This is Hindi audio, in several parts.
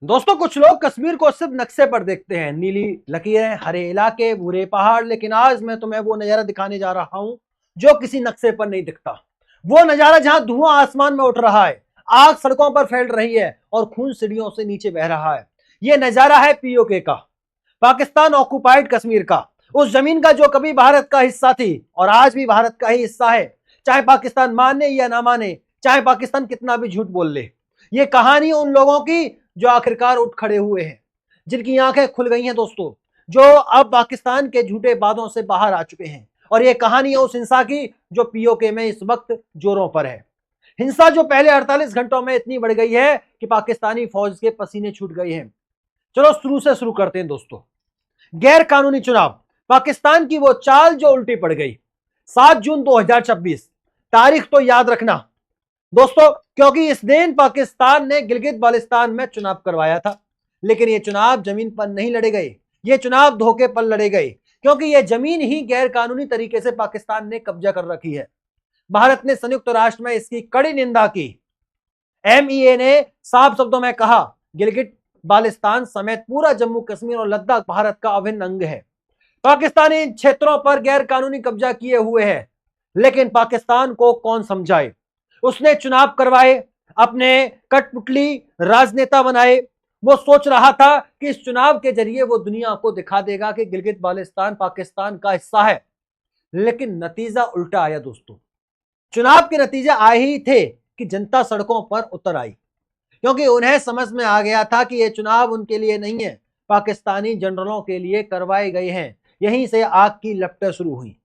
दोस्तों, कुछ लोग कश्मीर को सिर्फ नक्शे पर देखते हैं, नीली लकीरें, हरे इलाके, भूरे पहाड़। लेकिन आज मैं तुम्हें वो नजारा दिखाने जा रहा हूं जो किसी नक्शे पर नहीं दिखता। वो नजारा जहां धुआं आसमान में उठ रहा है, आग सड़कों पर फैल रही है और खून सीढ़ियों से नीचे बह रहा है। ये नजारा है पीओके का, पाकिस्तान ऑक्युपाइड कश्मीर का, उस जमीन का जो कभी भारत का हिस्सा थी और आज भी भारत का ही हिस्सा है, चाहे पाकिस्तान माने या ना माने, चाहे पाकिस्तान कितना भी झूठ बोल ले। ये कहानी उन लोगों की जो आखिरकार उठ खड़े हुए हैं, जिनकी आंखें खुल गई हैं दोस्तों, जो अब पाकिस्तान के झूठे वादों से बाहर आ चुके हैं। और ये कहानी है उस हिंसा की जो पीओके में इस वक्त जोरों पर है। हिंसा जो पहले 48 घंटों में इतनी बढ़ गई है कि पाकिस्तानी फौज के पसीने छूट गए हैं। चलो शुरू से शुरू करते हैं दोस्तों। गैर कानूनी चुनाव, पाकिस्तान की वो चाल जो उल्टी पड़ गई। 7 जून 2026, तारीख तो याद रखना दोस्तों, क्योंकि इस दिन पाकिस्तान ने गिलगित बाल्टिस्तान में चुनाव करवाया था। लेकिन ये चुनाव जमीन पर नहीं लड़े गए, ये चुनाव धोखे पर लड़े गए, क्योंकि ये जमीन ही गैर कानूनी तरीके से पाकिस्तान ने कब्जा कर रखी है। भारत ने संयुक्त राष्ट्र में इसकी कड़ी निंदा की। एमईए ने साफ शब्दों में कहा, गिलगित बाल्टिस्तान समेत पूरा जम्मू कश्मीर और लद्दाख भारत का अभिन्न अंग है। पाकिस्तानी इन क्षेत्रों पर गैर कानूनी कब्जा किए हुए है, लेकिन पाकिस्तान को कौन समझाए। उसने चुनाव करवाए, अपने कठपुतली राजनेता बनाए। वो सोच रहा था कि इस चुनाव के जरिए वो दुनिया को दिखा देगा कि गिलगित बाल्टिस्तान पाकिस्तान का हिस्सा है। लेकिन नतीजा उल्टा आया दोस्तों। चुनाव के नतीजे आए ही थे कि जनता सड़कों पर उतर आई, क्योंकि उन्हें समझ में आ गया था कि ये चुनाव उनके लिए नहीं है, पाकिस्तानी जनरलों के लिए करवाए गए हैं। यहीं से आग की लपटें शुरू हुई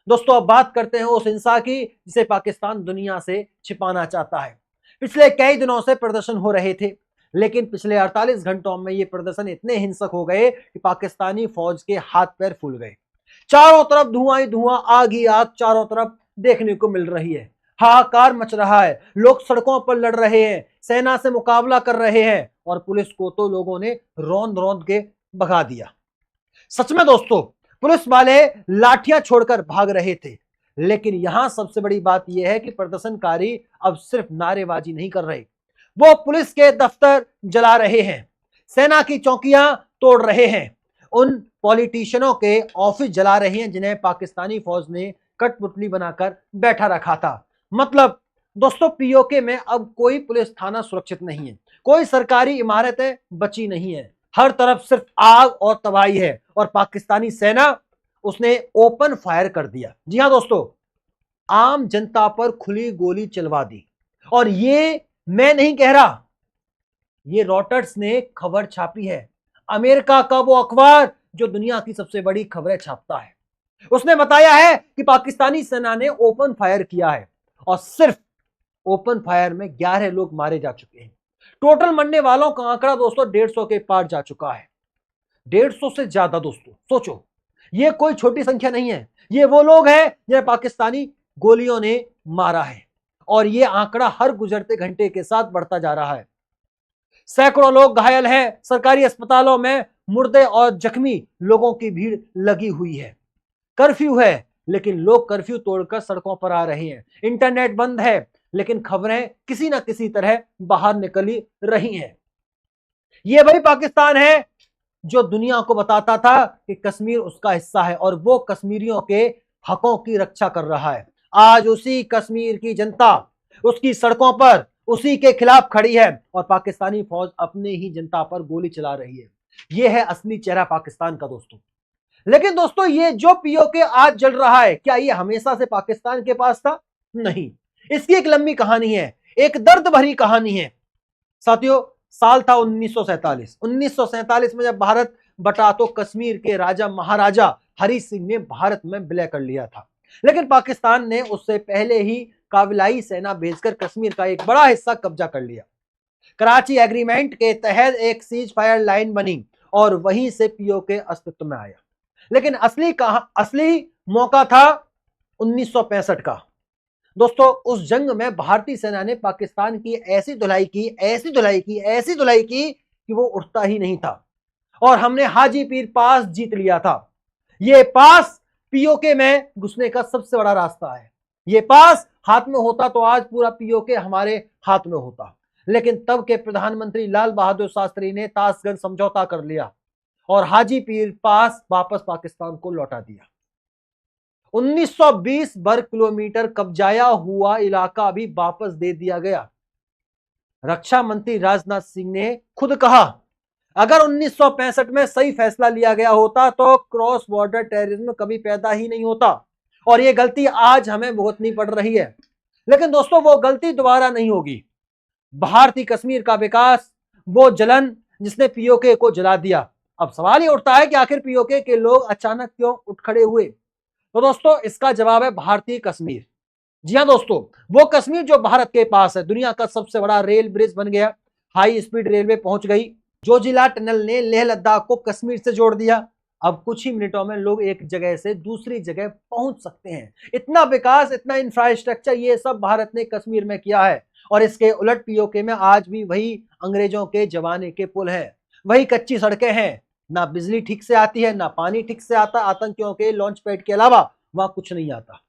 दोस्तों। अब बात करते हैं उस हिंसा की जिसे पाकिस्तान दुनिया से छिपाना चाहता है। पिछले कई दिनों से प्रदर्शन हो रहे थे, लेकिन पिछले 48 घंटों में ये प्रदर्शन इतने हिंसक हो गए कि पाकिस्तानी फौज के हाथ पैर फूल गए। चारों तरफ धुआं ही धुआं, आग ही आग चारों तरफ देखने को मिल रही है। हाहाकार मच रहा है, लोग सड़कों पर लड़ रहे हैं, सेना से मुकाबला कर रहे हैं और पुलिस को तो लोगों ने रौंद रौंद के भगा दिया। सच में दोस्तों, पुलिस वाले लाठियां छोड़कर भाग रहे थे। लेकिन यहां सबसे बड़ी बात यह है कि प्रदर्शनकारी अब सिर्फ नारेबाजी नहीं कर रहे, वो पुलिस के दफ्तर जला रहे हैं, सेना की चौकियां तोड़ रहे हैं, उन पॉलिटिशियनों के ऑफिस जला रहे हैं जिन्हें पाकिस्तानी फौज ने कठपुतली बनाकर बैठा रखा था। मतलब दोस्तों, पीओके में अब कोई पुलिस थाना सुरक्षित नहीं है, कोई सरकारी इमारतें बची नहीं है, हर तरफ सिर्फ आग और तबाही है। और पाकिस्तानी सेना उसने ओपन फायर कर दिया। जी हां दोस्तों, आम जनता पर खुली गोली चलवा दी। और ये मैं नहीं कह रहा, ये रॉयटर्स ने खबर छापी है, अमेरिका का वो अखबार जो दुनिया की सबसे बड़ी खबरें छापता है। उसने बताया है कि पाकिस्तानी सेना ने ओपन फायर किया है और सिर्फ ओपन फायर में 11 लोग मारे जा चुके हैं। टोटल मरने वालों का आंकड़ा दोस्तों 150 के पार जा चुका है। 150 से ज्यादा दोस्तों, सोचो, ये कोई छोटी संख्या नहीं है। ये वो लोग हैं जिन्हें पाकिस्तानी गोलियों ने मारा है और ये आंकड़ा हर गुजरते घंटे के साथ बढ़ता जा रहा है। सैकड़ों लोग घायल हैं, सरकारी अस्पतालों में मुर्दे और जख्मी लोगों की भीड़ लगी हुई है। कर्फ्यू है, लेकिन लोग कर्फ्यू तोड़कर सड़कों पर आ रहे हैं। इंटरनेट बंद है, लेकिन खबरें किसी ना किसी तरह बाहर निकली रही हैं। ये वही पाकिस्तान है जो दुनिया को बताता था कि कश्मीर उसका हिस्सा है और वो कश्मीरियों के हकों की रक्षा कर रहा है। आज उसी कश्मीर की जनता उसकी सड़कों पर उसी के खिलाफ खड़ी है और पाकिस्तानी फौज अपने ही जनता पर गोली चला रही है। यह है असली चेहरा पाकिस्तान का दोस्तों। लेकिन दोस्तों, ये जो पीओके आज जल रहा है, क्या ये हमेशा से पाकिस्तान के पास था? नहीं, इसकी एक लंबी कहानी है, एक दर्द भरी कहानी है साथियों। साल था 1947। 1947 में जब भारत बटा तो कश्मीर के राजा महाराजा हरि सिंह ने भारत में विलय कर लिया था। लेकिन पाकिस्तान ने उससे पहले ही काबिलाई सेना भेजकर कश्मीर का एक बड़ा हिस्सा कब्जा कर लिया। कराची एग्रीमेंट के तहत एक सीज फायर लाइन बनी और वहीं से पीओके अस्तित्व में आया। लेकिन असली मौका था 1965 का दोस्तों। उस जंग में भारतीय सेना ने पाकिस्तान की ऐसी धुलाई की कि वो उठता ही नहीं था और हमने हाजीपीर पास जीत लिया था। ये पास पीओके में घुसने का सबसे बड़ा रास्ता है। ये पास हाथ में होता तो आज पूरा पीओके हमारे हाथ में होता। लेकिन तब के प्रधानमंत्री लाल बहादुर शास्त्री ने ताशगंज समझौता कर लिया और हाजी पीर पास वापस पाकिस्तान को लौटा दिया। 1920 वर्ग किलोमीटर कब्जाया हुआ इलाका भी वापस दे दिया गया। रक्षा मंत्री राजनाथ सिंह ने खुद कहा, अगर 1965 में सही फैसला लिया गया होता तो क्रॉस बॉर्डर टेररिज्म कभी पैदा ही नहीं होता, और यह गलती आज हमें भुगतनी पड़ रही है। लेकिन दोस्तों, वो गलती दोबारा नहीं होगी। भारतीय कश्मीर का विकास, वो जलन जिसने पीओके को जला दिया। अब सवाल ये उठता है कि आखिर पीओके के लोग अचानक क्यों उठ खड़े हुए? तो दोस्तों, इसका जवाब है भारतीय कश्मीर। जी हां दोस्तों, वो कश्मीर जो भारत के पास है, दुनिया का सबसे बड़ा रेल ब्रिज बन गया, हाई स्पीड रेलवे पहुंच गई, जोजिला टनल ने लेह लद्दाख को कश्मीर से जोड़ दिया। अब कुछ ही मिनटों में लोग एक जगह से दूसरी जगह पहुंच सकते हैं। इतना विकास, इतना इंफ्रास्ट्रक्चर, ये सब भारत ने कश्मीर में किया है। और इसके उलट पीओके में आज भी वही अंग्रेजों के जमाने के पुल हैं, वही कच्ची सड़कें हैं, ना बिजली ठीक से आती है, ना पानी ठीक से आता। आतंकियों के लॉन्च पैड के अलावा वहां कुछ नहीं आता।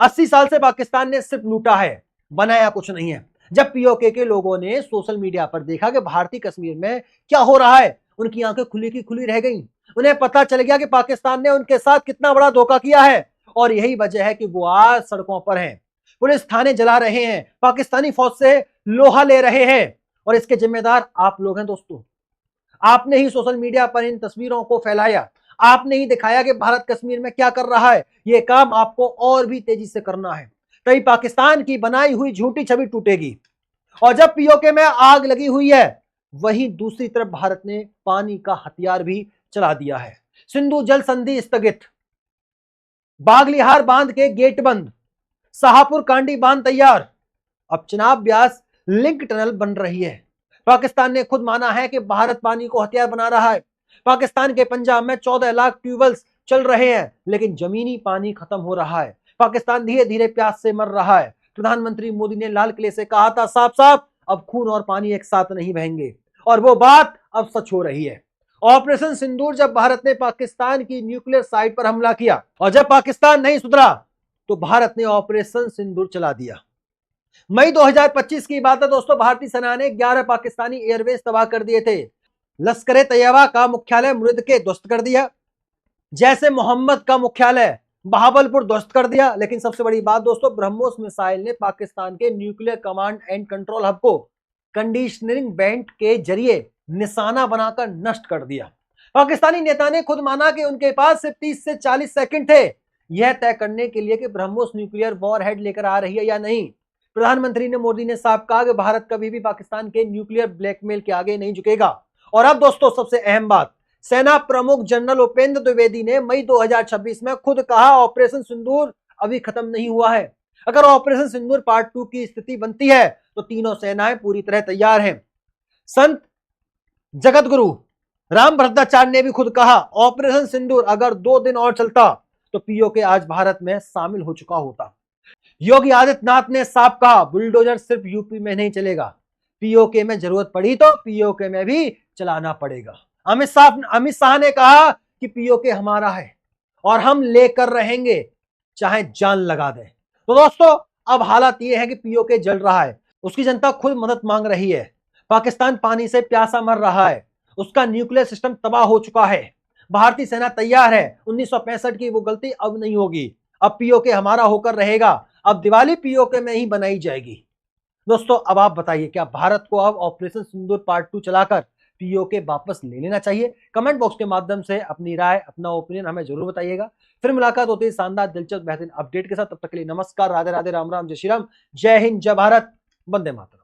80 साल से पाकिस्तान ने सिर्फ लूटा है, बनाया कुछ नहीं है। जब पीओके के लोगों ने सोशल मीडिया पर देखा कि भारतीय कश्मीर में क्या हो रहा है, उनकी आंखें खुली की खुली रह गईं। उन्हें पता चल गया कि पाकिस्तान ने उनके साथ कितना बड़ा धोखा किया है, और यही वजह है कि वो आज सड़कों पर हैं, पुलिस थाने जला रहे हैं, पाकिस्तानी फौज से लोहा ले रहे हैं, और इसके जिम्मेदार आप लोग हैं दोस्तों। आपने ही सोशल मीडिया पर इन तस्वीरों को फैलाया, आपने ही दिखाया कि भारत कश्मीर में क्या कर रहा है। यह काम आपको और भी तेजी से करना है, तभी पाकिस्तान की बनाई हुई झूठी छवि टूटेगी। और जब पीओके में आग लगी हुई है, वहीं दूसरी तरफ भारत ने पानी का हथियार भी चला दिया है। सिंधु जल संधि स्थगित, बागलिहार बांध के गेट बंद, शाहपुर कांडी बांध तैयार, अब चिनाब ब्यास लिंक टनल बन रही है। पाकिस्तान ने खुद माना है कि भारत पानी को हथियार बना रहा है। पाकिस्तान के पंजाब में 14 लाख ट्यूबवेल्स चल रहे हैं, लेकिन जमीनी पानी खत्म हो रहा है। पाकिस्तान धीरे धीरे प्यास से मर रहा है। प्रधानमंत्री मोदी ने लाल किले से कहा था साफ साफ, अब खून और पानी एक साथ नहीं बहेंगे, और वो बात अब सच हो रही है। ऑपरेशन सिंदूर, जब भारत ने पाकिस्तान की न्यूक्लियर साइट पर हमला किया और जब पाकिस्तान नहीं सुधरा, तो भारत ने ऑपरेशन सिंदूर चला दिया। मई 2025 की बात है दोस्तों, भारतीय सेना ने 11 पाकिस्तानी एयरबेस तबाह कर दिए थे। लश्कर ए तैयबा का मुख्यालय मुरिद के ध्वस्त कर दिया, जैसे मोहम्मद का मुख्यालय बहावलपुर ध्वस्त कर दिया। लेकिन सबसे बड़ी बात दोस्तों, ब्रह्मोस मिसाइल ने पाकिस्तान के nuclear command and control hub को कंडीशनिंग बैंड के जरिए निशाना बनाकर नष्ट कर दिया। पाकिस्तानी नेता ने खुद माना कि उनके पास सिर्फ 30 से 40 सेकंड थे यह तय करने के लिए कि ब्रह्मोस न्यूक्लियर वॉरहेड लेकर आ रही है या नहीं। प्रधानमंत्री ने मोदी ने साफ कहा कि भारत कभी भी पाकिस्तान के न्यूक्लियर ब्लैकमेल के आगे नहीं झुकेगा। और अब दोस्तों, सबसे अहम बात, सेना प्रमुख जनरल उपेंद्र द्विवेदी ने मई 2026 में खुद कहा, ऑपरेशन सिंदूर अभी खत्म नहीं हुआ है। अगर ऑपरेशन सिंदूर पार्ट 2 की स्थिति बनती है तो तीनों सेनाएं पूरी तरह तैयार हैं। संत जगत गुरु राम भद्राचार्य ने भी खुद कहा, ऑपरेशन सिंदूर अगर 2 दिन और चलता तो पीओके आज भारत में शामिल हो चुका होता। योगी आदित्यनाथ ने साफ कहा, बुलडोजर सिर्फ यूपी में नहीं चलेगा, पीओके में जरूरत पड़ी तो पीओके में भी चलाना पड़ेगा। अमित शाह ने कहा कि पीओके हमारा है और हम लेकर रहेंगे, चाहे जान लगा दें। तो दोस्तों, अब हालात ये है कि पीओके जल रहा है, उसकी जनता खुद मदद मांग रही है। पाकिस्तान पानी से प्यासा मर रहा है, उसका न्यूक्लियर सिस्टम तबाह हो चुका है। भारतीय सेना तैयार है, 1965 की वो गलती अब नहीं होगी। अब पीओके हमारा होकर रहेगा, अब दिवाली पीओके में ही बनाई जाएगी। दोस्तों, अब आप बताइए, क्या भारत को अब ऑपरेशन सिंदूर पार्ट 2 चलाकर पीओके वापस ले लेना चाहिए? कमेंट बॉक्स के माध्यम से अपनी राय, अपना ओपिनियन हमें जरूर बताइएगा। फिर मुलाकात होती है शानदार, दिलचस्प, बेहतरीन अपडेट के साथ। तब तक के लिए नमस्कार, राधे राधे, राम राम, जय श्री राम, जय हिंद, जय भारत, वंदे मातरम।